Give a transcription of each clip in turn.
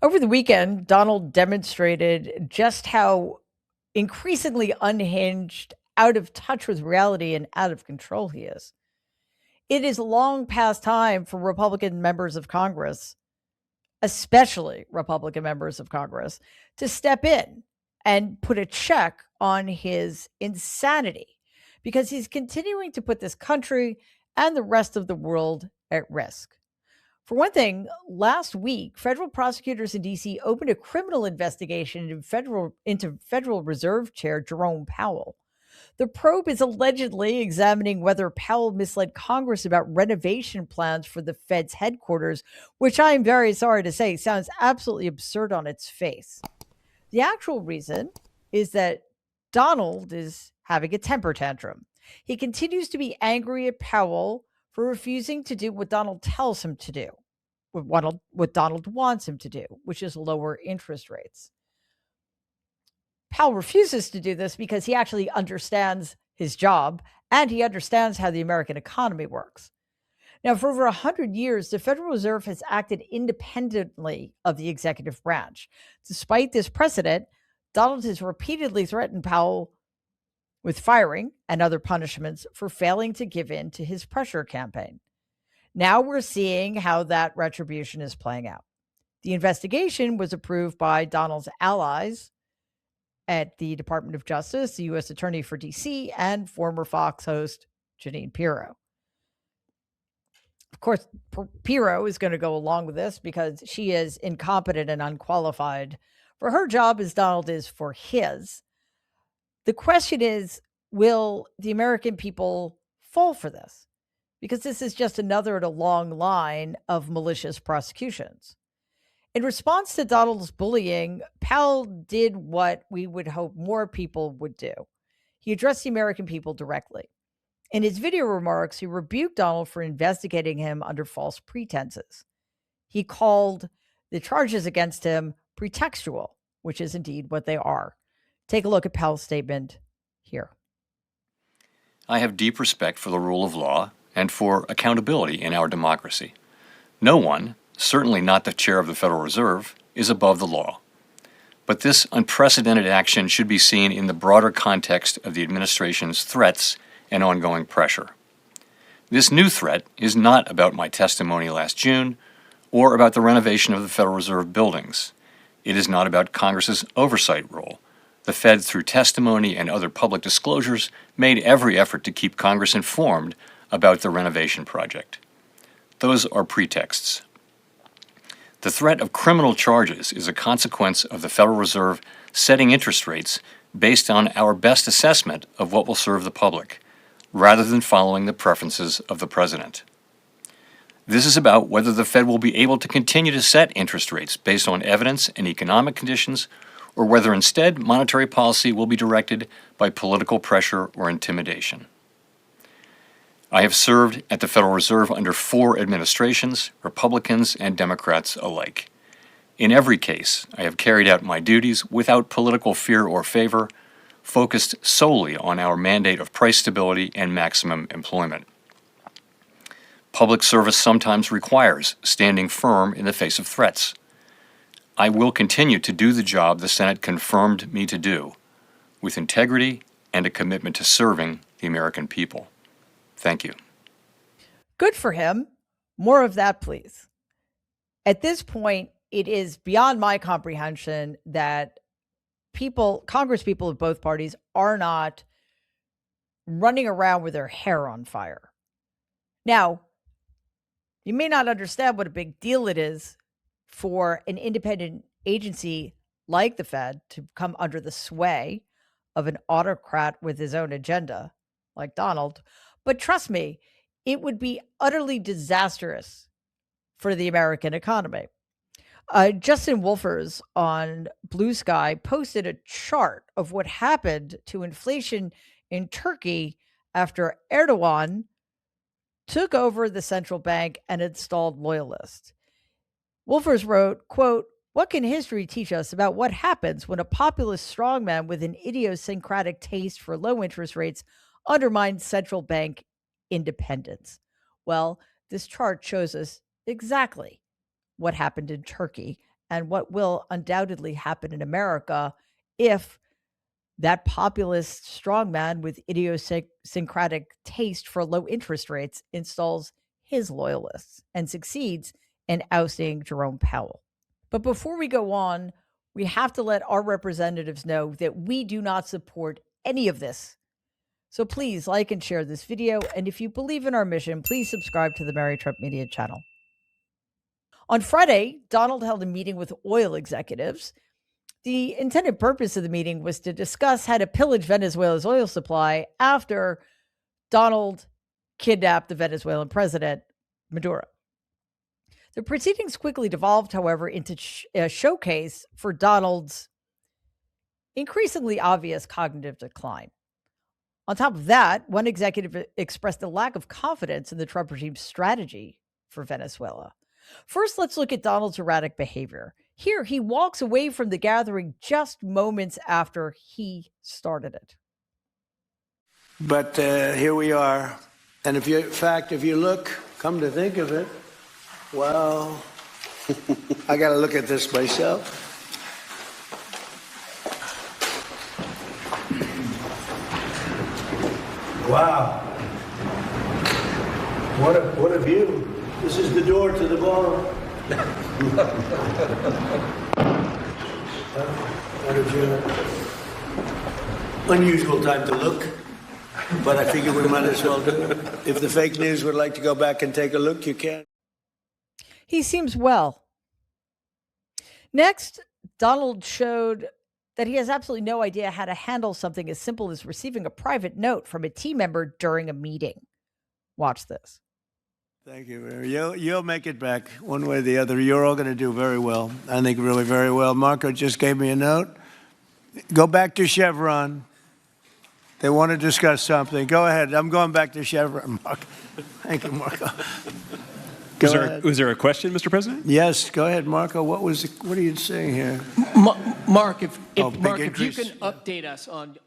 Over the weekend, Donald demonstrated just how increasingly unhinged, out of touch with reality, and out of control he is. It is long past time for Republican members of Congress, especially Republican members of Congress, to step in and put a check on his insanity because he's continuing to put this country and the rest of the world at risk. For one thing, last week, federal prosecutors in DC opened a criminal investigation into Federal Reserve Chair Jerome Powell. The probe is allegedly examining whether Powell misled Congress about renovation plans for the Fed's headquarters, which I am very sorry to say sounds absolutely absurd on its face. The actual reason is that Donald is having a temper tantrum. He continues to be angry at Powell for refusing to do what Donald tells him to do, what Donald wants him to do, which is lower interest rates. Powell refuses to do this because he actually understands his job and he understands how the American economy works. Now, for over 100 years, the Federal Reserve has acted independently of the executive branch. Despite this precedent, Donald has repeatedly threatened Powell with firing and other punishments for failing to give in to his pressure campaign. Now we're seeing how that retribution is playing out. The investigation was approved by Donald's allies at the Department of Justice, the U.S. Attorney for D.C., and former Fox host Jeanine Pirro. Of course, Pirro is going to go along with this because she is incompetent and unqualified for her job as Donald is for his. The question is, will the American people fall for this? Because this is just another in a long line of malicious prosecutions. In response to Donald's bullying, Powell did what we would hope more people would do. He addressed the American people directly. In his video remarks, he rebuked Donald for investigating him under false pretenses. He called the charges against him pretextual, which is indeed what they are. Take a look at Powell's statement here. I have deep respect for the rule of law and for accountability in our democracy. No one, certainly not the chair of the Federal Reserve, is above the law. But this unprecedented action should be seen in the broader context of the administration's threats and ongoing pressure. This new threat is not about my testimony last June or about the renovation of the Federal Reserve buildings. It is not about Congress's oversight role. The Fed, through testimony and other public disclosures, made every effort to keep Congress informed about the renovation project. Those are pretexts. The threat of criminal charges is a consequence of the Federal Reserve setting interest rates based on our best assessment of what will serve the public, rather than following the preferences of the president. This is about whether the Fed will be able to continue to set interest rates based on evidence and economic conditions, or whether instead monetary policy will be directed by political pressure or intimidation. I have served at the Federal Reserve under 4 administrations, Republicans and Democrats alike. In every case, I have carried out my duties without political fear or favor, focused solely on our mandate of price stability and maximum employment. Public service sometimes requires standing firm in the face of threats. I will continue to do the job the Senate confirmed me to do, with integrity and a commitment to serving the American people. Thank you. Good for him. More of that, please. At this point, it is beyond my comprehension that Congress people of both parties, are not running around with their hair on fire. Now, you may not understand what a big deal it is for an independent agency like the Fed to come under the sway of an autocrat with his own agenda, like Donald. But trust me, it would be utterly disastrous for the American economy. Justin Wolfers on Blue Sky posted a chart of what happened to inflation in Turkey after Erdogan took over the central bank and installed loyalists. Wolfers wrote, quote, "What can history teach us about what happens when a populist strongman with an idiosyncratic taste for low interest rates undermines central bank independence?" Well, this chart shows us exactly what happened in Turkey and what will undoubtedly happen in America if that populist strongman with idiosyncratic taste for low interest rates installs his loyalists and succeeds in ousting Jerome Powell. But before we go on, we have to let our representatives know that we do not support any of this. So please like and share this video. And if you believe in our mission, please subscribe to the Mary Trump Media channel. On Friday, Donald held a meeting with oil executives. The intended purpose of the meeting was to discuss how to pillage Venezuela's oil supply after Donald kidnapped the Venezuelan president, Maduro. The proceedings quickly devolved, however, into a showcase for Donald's increasingly obvious cognitive decline. On top of that, one executive expressed a lack of confidence in the Trump regime's strategy for Venezuela. First, let's look at Donald's erratic behavior. Here, he walks away from the gathering just moments after he started it. But here we are. And if you look, come to think of it, well, I got to look at this myself. Wow. What a view. This is the door to the bar. Unusual time to look, but I figure we might as well do it. If the fake news would like to go back and take a look, you can. He seems well. Next, Donald showed that he has absolutely no idea how to handle something as simple as receiving a private note from a team member during a meeting. Watch this. Thank you, Mary. You'll make it back one way or the other. You're all going to do very well. I think really very well. Marco just gave me a note. Go back to Chevron. They want to discuss something. Go ahead. I'm going back to Chevron, Marco. Thank you, Marco. Was there a question, Mr. President? Yes, go ahead, Marco. What are you saying here? Mark, if you can update us on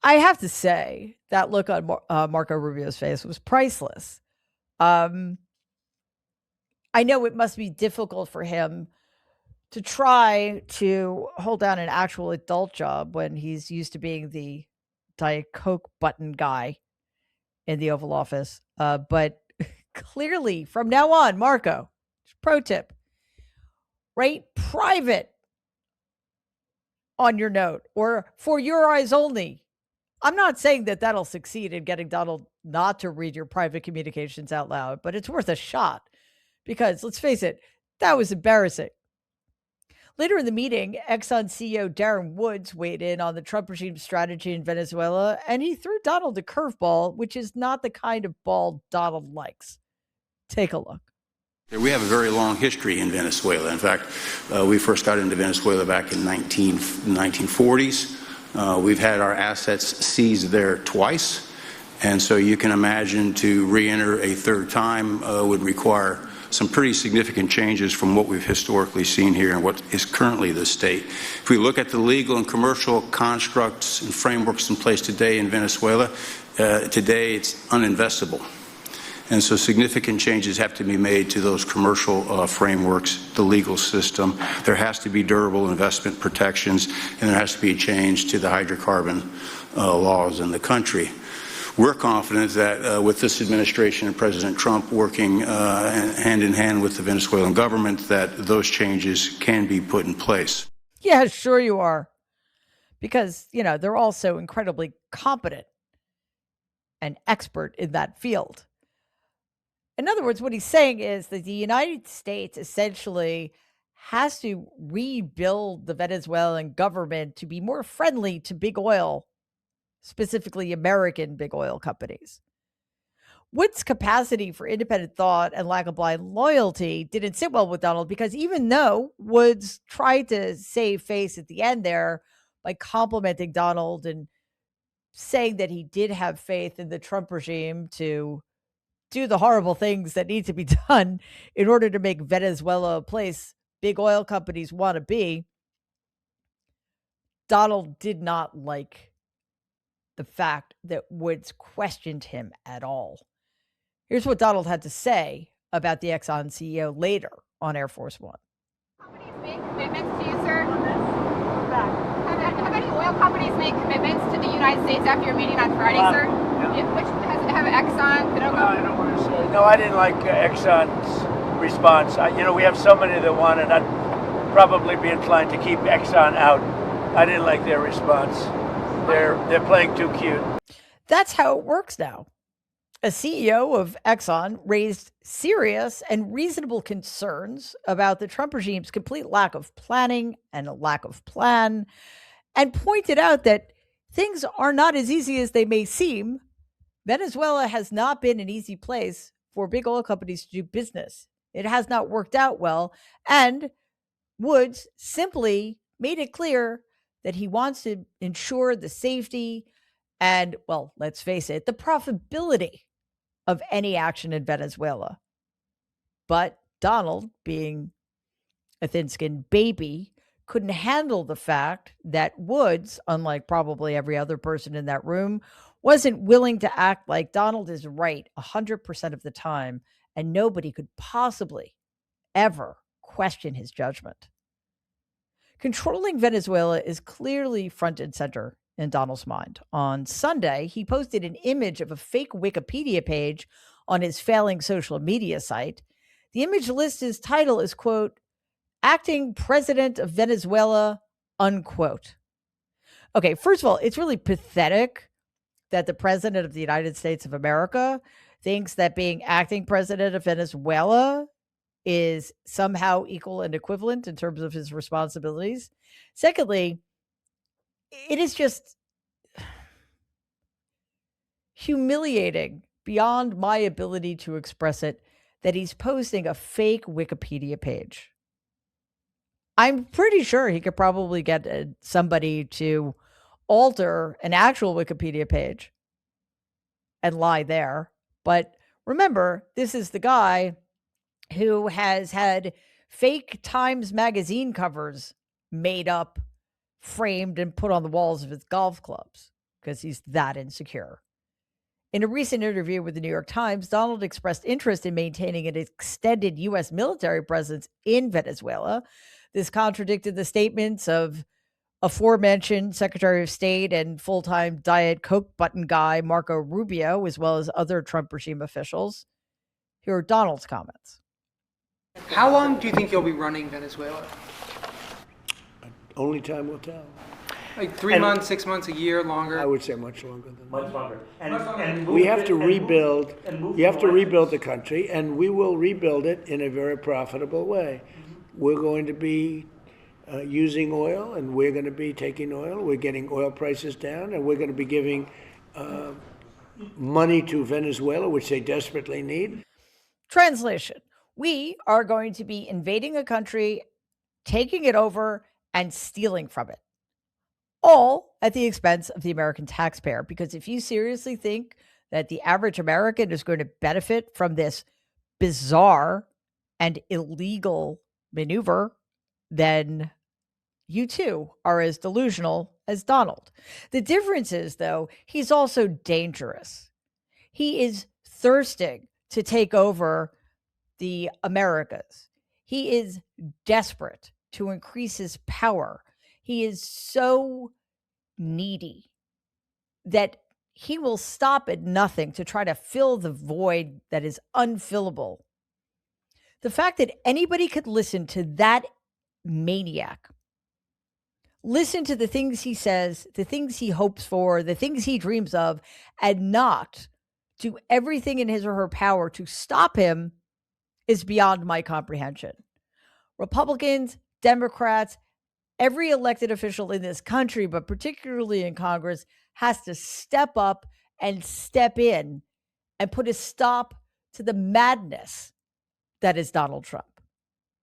I have to say that look on Marco Rubio's face was priceless. I know it must be difficult for him to try to hold down an actual adult job when he's used to being the Diet Coke button guy in the Oval Office. But clearly, from now on, Marco, pro tip, write private on your note or for your eyes only. I'm not saying that that'll succeed in getting Donald not to read your private communications out loud, but it's worth a shot because let's face it, that was embarrassing. Later in the meeting, Exxon CEO Darren Woods weighed in on the Trump regime's strategy in Venezuela, and he threw Donald a curveball, which is not the kind of ball Donald likes. Take a look. We have a very long history in Venezuela. In fact, we first got into Venezuela back in 1940s. We've had our assets seized there twice, and so you can imagine to re-enter a third time would require some pretty significant changes from what we've historically seen here and what is currently the state. If we look at the legal and commercial constructs and frameworks in place today in Venezuela, today it's uninvestable. And so significant changes have to be made to those commercial frameworks, the legal system. There has to be durable investment protections, and there has to be a change to the hydrocarbon laws in the country. We're confident that with this administration and President Trump working hand in hand with the Venezuelan government, that those changes can be put in place. Yeah, sure you are. Because, they're all so incredibly competent and expert in that field. In other words, what he's saying is that the United States essentially has to rebuild the Venezuelan government to be more friendly to big oil, specifically American big oil companies. Wood's capacity for independent thought and lack of blind loyalty didn't sit well with Donald because even though Woods tried to save face at the end there by complimenting Donald and saying that he did have faith in the Trump regime to do the horrible things that need to be done in order to make Venezuela a place big oil companies want to be, Donald did not like the fact that Woods questioned him at all. Here's what Donald had to say about the Exxon CEO later on Air Force One. made commitments to you, sir? Have any oil companies made commitments to the United States after your meeting on Friday, sir? Yeah. Which have Exxon, Conoco? I don't want to say. No, I didn't like Exxon's response. We have so many that want it. I'd probably be inclined to keep Exxon out. I didn't like their response. They're playing too cute. That's how it works now. A CEO of Exxon raised serious and reasonable concerns about the Trump regime's complete lack of planning and a lack of plan, and pointed out that things are not as easy as they may seem. Venezuela has not been an easy place for big oil companies to do business. It has not worked out well, and Woods simply made it clear that he wants to ensure the safety and, well, let's face it, the profitability of any action in Venezuela. But Donald, being a thin-skinned baby, couldn't handle the fact that Woods, unlike probably every other person in that room, wasn't willing to act like Donald is right 100% of the time, and nobody could possibly ever question his judgment. Controlling Venezuela is clearly front and center in Donald's mind. On Sunday, he posted an image of a fake Wikipedia page on his failing social media site. The image lists his title as, quote, acting president of Venezuela, unquote. Okay, first of all, it's really pathetic that the president of the United States of America thinks that being acting president of Venezuela is somehow equal and equivalent in terms of his responsibilities. Secondly, it is just humiliating beyond my ability to express it that he's posting a fake Wikipedia page. I'm pretty sure he could probably get somebody to alter an actual Wikipedia page and lie there. But remember, this is the guy who has had fake Times Magazine covers made up, framed, and put on the walls of his golf clubs because he's that insecure. In a recent interview with the New York Times, Donald expressed interest in maintaining an extended U.S. military presence in Venezuela. This contradicted the statements of aforementioned Secretary of State and full-time Diet Coke button guy Marco Rubio, as well as other Trump regime officials. Here are Donald's comments. How long do you think you'll be running Venezuela? Only time will tell. Like 3 months, 6 months, a year, longer? I would say much longer than that. Much longer. And We have to rebuild. You have to rebuild the country, and we will rebuild it in a very profitable way. We're going to be using oil, and we're going to be taking oil. We're getting oil prices down, and we're going to be giving money to Venezuela, which they desperately need. Translation: we are going to be invading a country, taking it over, and stealing from it, all at the expense of the American taxpayer. Because if you seriously think that the average American is going to benefit from this bizarre and illegal maneuver, then you too are as delusional as Donald. The difference is, though, he's also dangerous. He is thirsting to take over the Americas. He is desperate to increase his power. He is so needy that he will stop at nothing to try to fill the void that is unfillable. The fact that anybody could listen to that maniac, listen to the things he says, the things he hopes for, the things he dreams of, and not do everything in his or her power to stop him is beyond my comprehension. Republicans, Democrats, every elected official in this country, but particularly in Congress, has to step up and step in and put a stop to the madness that is Donald Trump.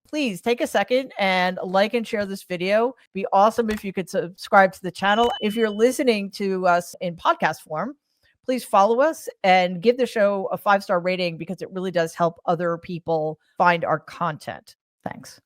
Please take a second and like and share this video. It'd be awesome if you could subscribe to the channel. If you're listening to us in podcast form, please follow us and give the show a 5-star rating because it really does help other people find our content. Thanks.